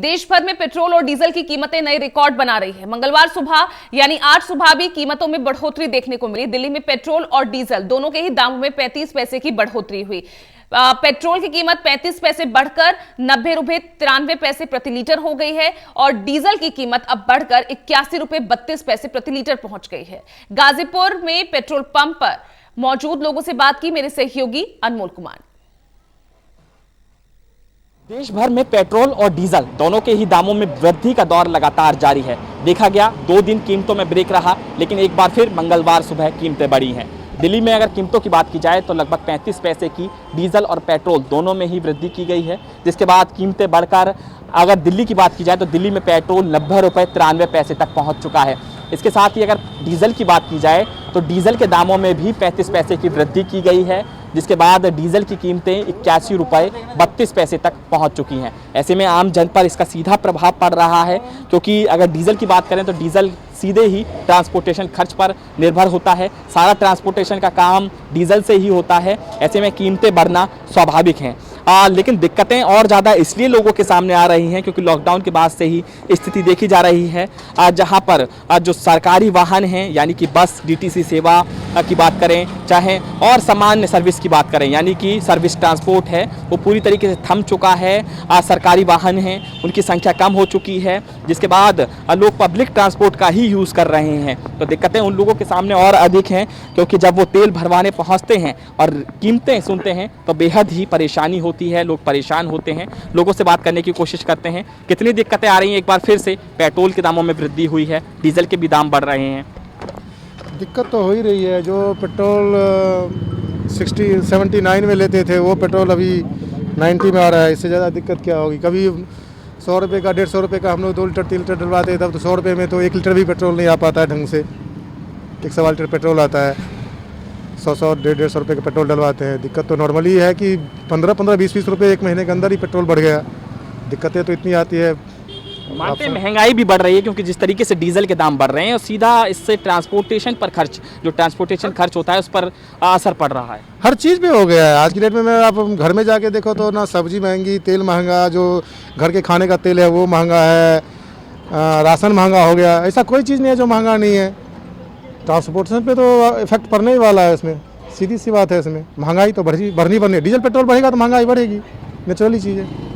देश भर में पेट्रोल और डीजल की कीमतें नए रिकॉर्ड बना रही है। मंगलवार सुबह यानी आज सुबह भी कीमतों में बढ़ोतरी देखने को मिली। दिल्ली में पेट्रोल और डीजल दोनों के ही दामों में 35 पैसे की बढ़ोतरी हुई। पेट्रोल की कीमत 35 पैसे बढ़कर 90 रुपए 93 पैसे प्रति लीटर हो गई है और डीजल की कीमत अब बढ़कर 81 रुपए 32 पैसे प्रति लीटर पहुंच गई है। गाजीपुर में पेट्रोल पंप पर मौजूद लोगों से बात की मेरे सहयोगी अनमोल कुमार। देश भर में पेट्रोल और डीजल दोनों के ही दामों में वृद्धि का दौर लगातार जारी है। देखा गया 2 दिन कीमतों में ब्रेक रहा, लेकिन एक बार फिर मंगलवार सुबह कीमतें बढ़ी हैं। दिल्ली में अगर कीमतों की बात की जाए तो लगभग 35 पैसे की डीजल और पेट्रोल दोनों में ही वृद्धि की गई है, जिसके बाद कीमतें बढ़कर अगर दिल्ली की बात की जाए तो दिल्ली में पेट्रोल 90 रुपये 93 पैसे तक पहुंच चुका है। इसके साथ ही अगर डीजल की बात की जाए तो डीजल के दामों में भी 35 पैसे की वृद्धि की गई है, जिसके बाद डीजल की कीमतें 81 रुपये 32 पैसे तक पहुंच चुकी हैं। ऐसे में आम जन पर इसका सीधा प्रभाव पड़ रहा है, क्योंकि अगर डीजल की बात करें तो डीजल सीधे ही ट्रांसपोर्टेशन खर्च पर निर्भर होता है। सारा ट्रांसपोर्टेशन का काम डीजल से ही होता है। ऐसे में कीमतें बढ़ना स्वाभाविक हैं। लेकिन दिक्कतें और ज़्यादा इसलिए लोगों के सामने आ रही हैं क्योंकि लॉकडाउन के बाद से ही स्थिति देखी जा रही है, जहां पर जो सरकारी वाहन हैं यानी कि बस डीटीसी सेवा की बात करें, चाहे और सामान्य सर्विस की बात करें यानी कि सर्विस ट्रांसपोर्ट है, वो पूरी तरीके से थम चुका है। सरकारी वाहन हैं उनकी संख्या कम हो चुकी है, जिसके बाद लोग पब्लिक ट्रांसपोर्ट का ही यूज़ कर रहे हैं। तो दिक्कतें उन लोगों के सामने और अधिक हैं, क्योंकि जब वो तेल भरवाने पहुँचते हैं और कीमतें सुनते हैं तो बेहद ही परेशानी होती है, लोग परेशान होते हैं। लोगों से बात करने की कोशिश करते हैं कितनी दिक्कतें आ रही हैं। एक बार फिर से पेट्रोल के दामों में वृद्धि हुई है, डीजल के भी दाम बढ़ रहे हैं। दिक्कत तो हो ही रही है। जो पेट्रोल 79 में लेते थे वो पेट्रोल अभी 90 में आ रहा है। इससे ज़्यादा दिक्कत क्या होगी। कभी 100 रुपये का 150 रुपये का हम लोग 2 लीटर 3 लीटर डलवाते हैं, तब तो 100 रुपये में तो 1 लीटर भी पेट्रोल नहीं आ पाता है ढंग से। 1 लीटर पेट्रोल आता है, 100 150 रुपये का पेट्रोल डलवाते हैं। दिक्कत तो नॉर्मली है कि 15 20 रुपये एक महीने के अंदर ही पेट्रोल बढ़ गया। दिक्कतें तो इतनी आती है। मानते हैं महंगाई भी बढ़ रही है, क्योंकि जिस तरीके से डीजल के दाम बढ़ रहे हैं और सीधा इससे ट्रांसपोर्टेशन पर खर्च, जो ट्रांसपोर्टेशन खर्च होता है उस पर असर पड़ रहा है। हर चीज़ पे हो गया है आज की डेट में। मैं आप घर में जाके देखो तो ना सब्जी महंगी, तेल महंगा, जो घर के खाने का तेल है वो महंगा है, राशन महंगा हो गया। ऐसा कोई चीज़ नहीं है जो महंगा नहीं है। ट्रांसपोर्टेशन पे तो इफेक्ट पड़ने ही वाला है। इसमें सीधी सी बात है। इसमें महंगाई तो बढ़नी डीजल पेट्रोल बढ़ेगा तो महंगाई बढ़ेगी, नेचुरली चीज़ है।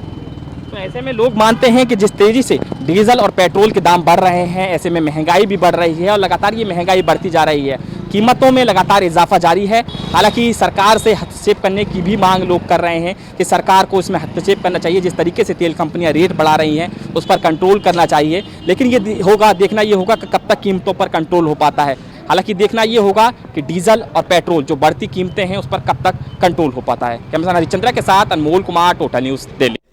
तो ऐसे में लोग मानते हैं कि जिस तेजी से डीजल और पेट्रोल के दाम बढ़ रहे हैं, ऐसे में महंगाई भी बढ़ रही है और लगातार ये महंगाई बढ़ती जा रही है। कीमतों में लगातार इजाफा जारी है। हालांकि सरकार से हस्तक्षेप करने की भी मांग लोग कर रहे हैं कि सरकार को इसमें हस्तक्षेप करना चाहिए। जिस तरीके से तेल कंपनियां रेट बढ़ा रही हैं उस पर कंट्रोल करना चाहिए, लेकिन ये देखना ये होगा कि कब तक कीमतों पर कंट्रोल हो पाता है। हालांकि देखना ये होगा कि डीजल और पेट्रोल जो बढ़ती कीमतें हैं उस पर कब तक कंट्रोल हो पाता है। कैमरा हरिचंद्रा के साथ अनमोल कुमार, टोटल न्यूज़ दिल्ली।